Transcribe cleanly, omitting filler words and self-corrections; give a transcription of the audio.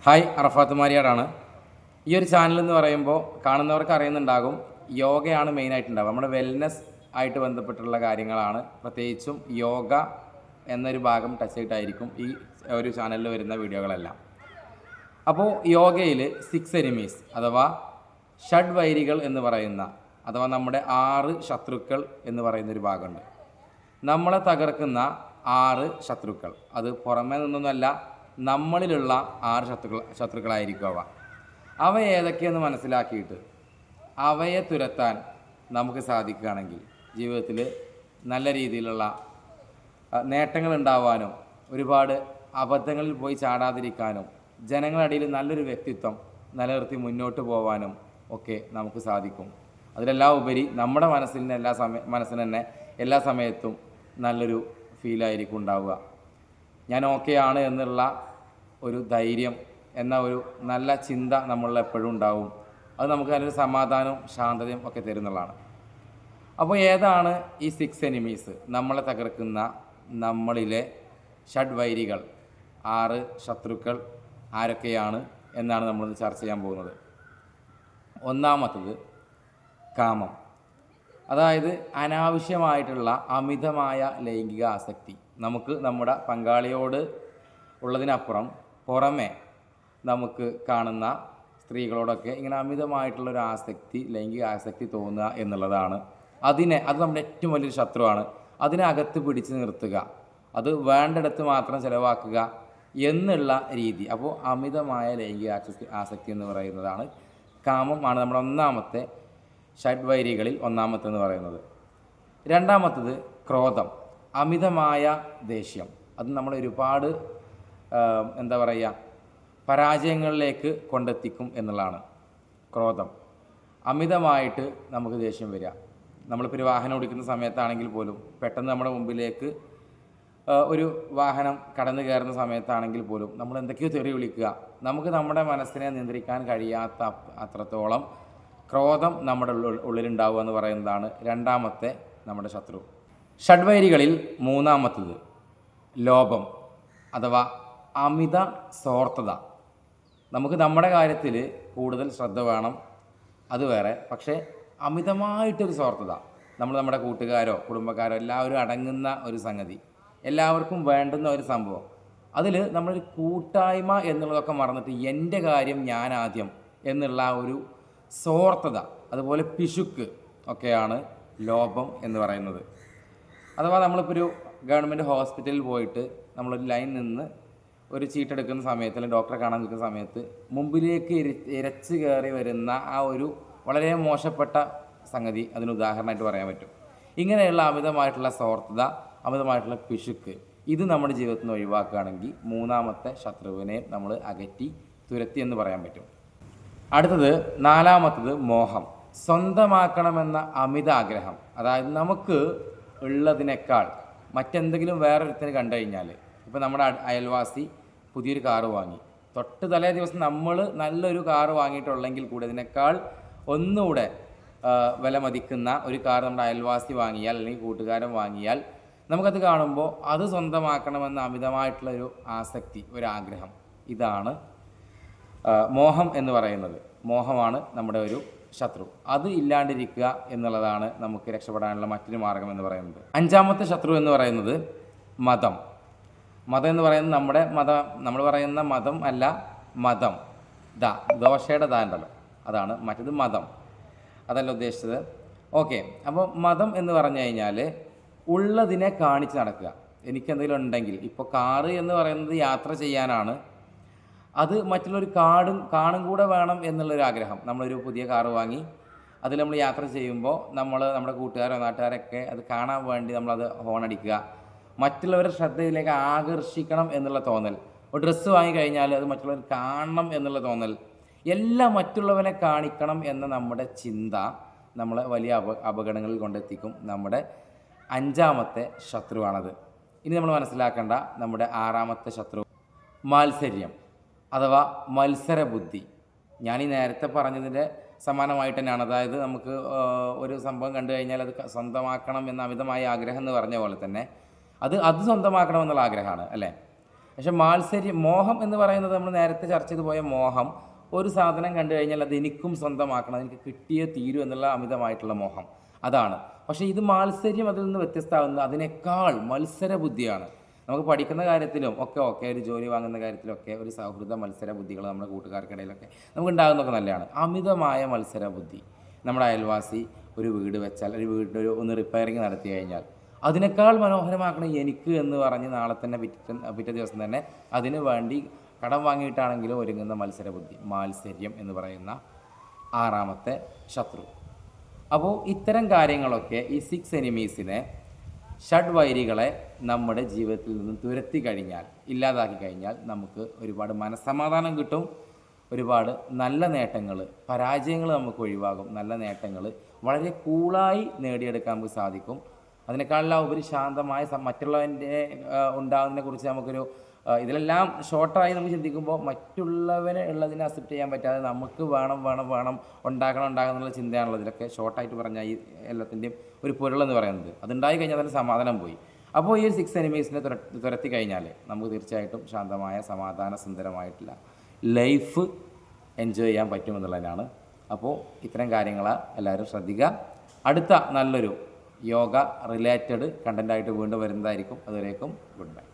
Hi, അറഫാത്ത് മാരിയാടാണ്. ഈ ഒരു channel എന്ന് പറയുമ്പോൾ കാണുന്നവർക്ക് അറിയുന്നുണ്ടാകും, യോഗയാണ് മെയിനായിട്ടുണ്ടാവുക. നമ്മുടെ വെൽനെസ് ആയിട്ട് ബന്ധപ്പെട്ടുള്ള കാര്യങ്ങളാണ്. പ്രത്യേകിച്ചും യോഗ എന്നൊരു ഭാഗം ടച്ച് ചെയ്തിട്ടായിരിക്കും ഈ ഒരു ചാനലിൽ വരുന്ന വീഡിയോകളെല്ലാം. അപ്പോൾ യോഗയിൽ 6 എനിമീസ് അഥവാ ഷഡ്വൈരികൾ എന്ന് പറയുന്ന, അഥവാ നമ്മുടെ 6 ശത്രുക്കൾ എന്ന് പറയുന്നൊരു ഭാഗമുണ്ട്. നമ്മളെ തകർക്കുന്ന 6 ശത്രുക്കൾ, അത് പുറമേ നിന്നൊന്നുമല്ല, നമ്മളിലുള്ള 6 ശത്രുക്കളായിരിക്കും അവ ഏതൊക്കെയെന്ന് മനസ്സിലാക്കിയിട്ട് അവയെ തുരത്താൻ നമുക്ക് സാധിക്കുകയാണെങ്കിൽ ജീവിതത്തിൽ നല്ല രീതിയിലുള്ള നേട്ടങ്ങൾ ഉണ്ടാവാനും ഒരുപാട് അബദ്ധങ്ങളിൽ പോയി ചാടാതിരിക്കാനും ജനങ്ങളിടയിൽ നല്ലൊരു വ്യക്തിത്വം നിലനിർത്തി മുന്നോട്ട് പോകാനും ഒക്കെ നമുക്ക് സാധിക്കും. അതിലെല്ലാം ഉപരി നമ്മുടെ മനസ്സിന് തന്നെ എല്ലാ സമയത്തും നല്ലൊരു ഫീലായിരിക്കും ഉണ്ടാവുക. ഞാൻ ഓക്കെയാണ് എന്നുള്ള ഒരു ധൈര്യം എന്ന ഒരു നല്ല ചിന്ത നമ്മളിൽ എപ്പോഴും ഉണ്ടാവും. അത് നമുക്ക് നല്ലൊരു സമാധാനവും ശാന്തതയും ഒക്കെ തരുന്നതാണ്. അപ്പോൾ ഏതാണ് ഈ 6 എനിമീസ്, നമ്മളെ തകർക്കുന്ന നമ്മളിലെ ഷഡ്വൈരികൾ, 6 ശത്രുക്കൾ ആരൊക്കെയാണ് എന്നാണ് നമ്മളിന്ന് ചർച്ച ചെയ്യാൻ പോകുന്നത്. ഒന്നാമത്തത് കാമം, അതായത് അനാവശ്യമായിട്ടുള്ള അമിതമായ ലൈംഗിക ആസക്തി. നമുക്ക് നമ്മുടെ പങ്കാളിയോട് ഉള്ളതിനപ്പുറം പുറമെ നമുക്ക് കാണുന്ന സ്ത്രീകളോടൊക്കെ ഇങ്ങനെ അമിതമായിട്ടുള്ളൊരു ആസക്തി, ലൈംഗിക ആസക്തി തോന്നുക എന്നുള്ളതാണ്. അത് നമ്മുടെ ഏറ്റവും വലിയൊരു ശത്രുവാണ്. അതിനെ അകത്ത് പിടിച്ച് നിർത്തുക, അത് വേണ്ടിടത്ത് മാത്രം ചിലവാക്കുക എന്നുള്ള രീതി. അപ്പോൾ അമിതമായ ലൈംഗിക ആസക്തി എന്ന് പറയുന്നതാണ് കാമമാണ് നമ്മുടെ ഒന്നാമത്തെ ഷഡ്വൈരികളിൽ ഒന്നാമത്തെന്ന് പറയുന്നത്. രണ്ടാമത്തത് ക്രോധം, അമിതമായ ദേഷ്യം. അത് നമ്മൾ ഒരുപാട് പരാജയങ്ങളിലേക്ക് കൊണ്ടെത്തിക്കും എന്നുള്ളതാണ് ക്രോധം. അമിതമായിട്ട് നമുക്ക് ദേഷ്യം വരിക. നമ്മളിപ്പോൾ ഒരു വാഹനം ഓടിക്കുന്ന സമയത്താണെങ്കിൽ പോലും പെട്ടെന്ന് നമ്മുടെ മുമ്പിലേക്ക് ഒരു വാഹനം കടന്നു കയറുന്ന സമയത്താണെങ്കിൽ പോലും നമ്മൾ എന്തൊക്കെയോ തെറി വിളിക്കുക. നമുക്ക് നമ്മുടെ മനസ്സിനെ നിയന്ത്രിക്കാൻ കഴിയാത്ത അത്രത്തോളം ക്രോധം നമ്മുടെ ഉള്ളിലുണ്ടാവുക എന്ന് പറയുന്നതാണ് രണ്ടാമത്തെ നമ്മുടെ ശത്രു. ഷഡ്വൈരികളിൽ മൂന്നാമത്തത് ലോഭം, അഥവാ അമിത സ്വാർത്ഥത. നമുക്ക് നമ്മുടെ കാര്യത്തിൽ കൂടുതൽ ശ്രദ്ധ വേണം, അത് വേറെ. പക്ഷേ അമിതമായിട്ടൊരു സ്വാർത്ഥത, നമ്മുടെ കൂട്ടുകാരോ കുടുംബക്കാരോ എല്ലാവരും അടങ്ങുന്ന ഒരു സംഗതി, എല്ലാവർക്കും വേണ്ടുന്ന ഒരു സംഭവം, അതിൽ നമ്മളൊരു കൂട്ടായ്മ എന്നുള്ളതൊക്കെ മറന്നിട്ട് എൻ്റെ കാര്യം ഞാൻ ആദ്യം എന്നുള്ള ഒരു സ്വാർത്ഥത, അതുപോലെ പിശുക്ക് ഒക്കെയാണ് ലോഭം എന്ന് പറയുന്നത്. അഥവാ നമ്മളിപ്പോൾ ഒരു ഗവൺമെൻറ് ഹോസ്പിറ്റലിൽ പോയിട്ട് നമ്മളൊരു ലൈൻ നിന്ന് ഒരു ചീട്ടെടുക്കുന്ന സമയത്ത്, അല്ലെങ്കിൽ ഡോക്ടറെ കാണാൻ നിൽക്കുന്ന സമയത്ത് മുമ്പിലേക്ക് ഇരച്ച് കയറി വരുന്ന ആ ഒരു വളരെ മോശപ്പെട്ട സംഗതി അതിന് ഉദാഹരണമായിട്ട് പറയാൻ പറ്റും. ഇങ്ങനെയുള്ള അമിതമായിട്ടുള്ള സ്വാർത്ഥത, അമിതമായിട്ടുള്ള പിശുക്ക്, ഇത് നമ്മുടെ ജീവിതത്തിൽ നിന്ന് ഒഴിവാക്കുകയാണെങ്കിൽ മൂന്നാമത്തെ ശത്രുവിനെ നമ്മൾ അകറ്റി തുരത്തി എന്ന് പറയാൻ പറ്റും. അടുത്തത് നാലാമത്തത് മോഹം, സ്വന്തമാക്കണമെന്ന അമിത ആഗ്രഹം. അതായത് നമുക്ക് ഉള്ളതിനേക്കാൾ മറ്റെന്തെങ്കിലും വേറൊരുത്തിന് കണ്ടു കഴിഞ്ഞാൽ, ഇപ്പോൾ നമ്മുടെ അയൽവാസി പുതിയൊരു കാറ് വാങ്ങി, തൊട്ട് തലേ ദിവസം നമ്മൾ നല്ലൊരു കാറ് വാങ്ങിയിട്ടുള്ളെങ്കിൽ കൂടെ ഇതിനേക്കാൾ ഒന്നുകൂടെ വില മതിക്കുന്ന ഒരു കാർ നമ്മുടെ അയൽവാസി വാങ്ങിയാൽ, അല്ലെങ്കിൽ കൂട്ടുകാരൻ വാങ്ങിയാൽ, നമുക്കത് കാണുമ്പോൾ അത് സ്വന്തമാക്കണമെന്ന അമിതമായിട്ടുള്ളൊരു ആസക്തി, ഒരാഗ്രഹം, ഇതാണ് മോഹം എന്ന് പറയുന്നത്. മോഹമാണ് നമ്മുടെ ഒരു ശത്രു. അത് ഇല്ലാണ്ടിരിക്കുക എന്നുള്ളതാണ് നമുക്ക് രക്ഷപ്പെടാനുള്ള മറ്റൊരു മാർഗം എന്ന് പറയുന്നത്. അഞ്ചാമത്തെ ശത്രു എന്ന് പറയുന്നത് മതം. മതം എന്ന് പറയുന്നത് നമ്മുടെ നമ്മൾ പറയുന്ന മതം അല്ല, മതം, ദോശയുടെ ഉണ്ടല്ലോ, അതാണ്. മറ്റത് മതം, അതല്ല ഉദ്ദേശിച്ചത്. ഓക്കെ. അപ്പോൾ മതം എന്ന് പറഞ്ഞു കഴിഞ്ഞാൽ ഉള്ളതിനെ കാണിച്ച് നടക്കുക. എനിക്കെന്തെങ്കിലും ഉണ്ടെങ്കിൽ, ഇപ്പോൾ കാറ് എന്ന് പറയുന്നത് യാത്ര ചെയ്യാനാണ്, അത് മറ്റുള്ളൊരു കാണും കൂടെ വേണം എന്നുള്ളൊരു ആഗ്രഹം. നമ്മളൊരു പുതിയ കാറ് വാങ്ങി അതിൽ നമ്മൾ യാത്ര ചെയ്യുമ്പോൾ നമ്മുടെ കൂട്ടുകാരോ നാട്ടുകാരൊക്കെ അത് കാണാൻ വേണ്ടി നമ്മളത് ഹോണടിക്കുക, മറ്റുള്ളവരുടെ ശ്രദ്ധയിലേക്ക് ആകർഷിക്കണം എന്നുള്ള തോന്നൽ. ഒരു ഡ്രസ്സ് വാങ്ങിക്കഴിഞ്ഞാൽ അത് മറ്റുള്ളവർ കാണണം എന്നുള്ള തോന്നൽ, എല്ലാം മറ്റുള്ളവനെ കാണിക്കണം എന്ന നമ്മുടെ ചിന്ത നമ്മളെ വലിയ അപകടങ്ങളിൽ കൊണ്ടെത്തിക്കും. നമ്മുടെ അഞ്ചാമത്തെ ശത്രുവാണത്. ഇനി നമ്മൾ മനസ്സിലാക്കേണ്ട നമ്മുടെ ആറാമത്തെ ശത്രു മാത്സര്യം, അഥവാ മത്സരബുദ്ധി. ഞാനീ നേരത്തെ പറഞ്ഞതിൻ്റെ സമാനമായിട്ട് തന്നെയാണ്. അതായത് നമുക്ക് ഒരു സംഭവം കണ്ടു കഴിഞ്ഞാൽ അത് സ്വന്തമാക്കണം എന്ന അമിതമായ ആഗ്രഹം എന്ന് പറഞ്ഞ പോലെ തന്നെ അത് സ്വന്തമാക്കണമെന്നുള്ള ആഗ്രഹമാണ്, അല്ലേ? പക്ഷെ മാത്സര്യം, മോഹം എന്ന് പറയുന്നത് നമ്മൾ നേരത്തെ ചർച്ച ചെയ്ത് പോയ മോഹം, ഒരു സാധനം കണ്ടു കഴിഞ്ഞാൽ അത് എനിക്കും സ്വന്തമാക്കണം, എനിക്ക് കിട്ടിയേ തീരൂ എന്നുള്ള അമിതമായിട്ടുള്ള മോഹം, അതാണ്. പക്ഷേ ഇത് മാത്സര്യം അതിൽ നിന്ന് വ്യത്യസ്തമാകുന്നത് അതിനേക്കാൾ മത്സര ബുദ്ധിയാണ്. നമുക്ക് പഠിക്കുന്ന കാര്യത്തിലും ഒക്കെ ഒരു ജോലി വാങ്ങുന്ന കാര്യത്തിലൊക്കെ ഒരു സൗഹൃദ മത്സര ബുദ്ധികൾ നമ്മുടെ കൂട്ടുകാർക്കിടയിലൊക്കെ നമുക്ക് ഉണ്ടാകുന്നതൊക്കെ നല്ലതാണ്. അമിതമായ മത്സര ബുദ്ധി, നമ്മുടെ അയൽവാസി ഒരു വീട് വെച്ചാൽ, ഒരു വീടിൻ്റെ ഒന്ന് റിപ്പയറിങ് നടത്തി കഴിഞ്ഞാൽ അതിനേക്കാൾ മനോഹരമാക്കണം എനിക്ക് എന്ന് പറഞ്ഞ് നാളെ തന്നെ പിറ്റേ ദിവസം തന്നെ അതിന് വേണ്ടി കടം വാങ്ങിയിട്ടാണെങ്കിലും ഒരുങ്ങുന്ന മത്സരബുദ്ധി, മാത്സര്യം എന്ന് പറയുന്ന ആറാമത്തെ ശത്രു. അപ്പോൾ ഇത്തരം കാര്യങ്ങളൊക്കെ ഈ 6 എനിമീസിനെ, ഷഡ്വൈരികളെ നമ്മുടെ ജീവിതത്തിൽ നിന്നും തുരത്തി കഴിഞ്ഞാൽ, ഇല്ലാതാക്കി കഴിഞ്ഞാൽ നമുക്ക് ഒരുപാട് മനസ്സമാധാനം കിട്ടും, ഒരുപാട് നല്ല നേട്ടങ്ങൾ, പരാജയങ്ങൾ നമുക്ക് ഒഴിവാകും, നല്ല നേട്ടങ്ങൾ വളരെ കൂളായി നേടിയെടുക്കാൻ നമുക്ക് സാധിക്കും. അതിനേക്കാളെല്ലാം ഉപരി ശാന്തമായ മറ്റുള്ളവൻ്റെ ഉണ്ടാകുന്നതിനെ കുറിച്ച് നമുക്കൊരു ഇതിലെല്ലാം ഷോർട്ടായി നമുക്ക് ചിന്തിക്കുമ്പോൾ മറ്റുള്ളവന് ഉള്ളതിനെ അക്സെപ്റ്റ് ചെയ്യാൻ പറ്റാതെ നമുക്ക് വേണം ഉണ്ടാക്കണം എന്നുള്ള ചിന്തയാണല്ലോ ഇതിലൊക്കെ ഷോർട്ടായിട്ട് പറഞ്ഞാൽ ഈ എല്ലാത്തിൻ്റെയും ഒരു പൊരുളെന്ന് പറയുന്നത്. അതുണ്ടായി കഴിഞ്ഞാൽ തന്നെ സമാധാനം പോയി. അപ്പോൾ ഈ ഒരു 6 എനിമീസിനെ തുരത്തി കഴിഞ്ഞാൽ നമുക്ക് തീർച്ചയായിട്ടും ശാന്തമായ സമാധാന സുന്ദരമായിട്ടുള്ള ലൈഫ് എൻജോയ് ചെയ്യാൻ പറ്റുമെന്നുള്ളതിനാണ്. അപ്പോൾ ഇത്തരം കാര്യങ്ങൾ എല്ലാവരും ശ്രദ്ധിക്കുക. അടുത്ത നല്ലൊരു യോഗ റിലേറ്റഡ് കണ്ടൻറ്റായിട്ട് വീണ്ടും വരുന്നതായിരിക്കും. അതുവരേക്കും ഗുഡ് ബൈ.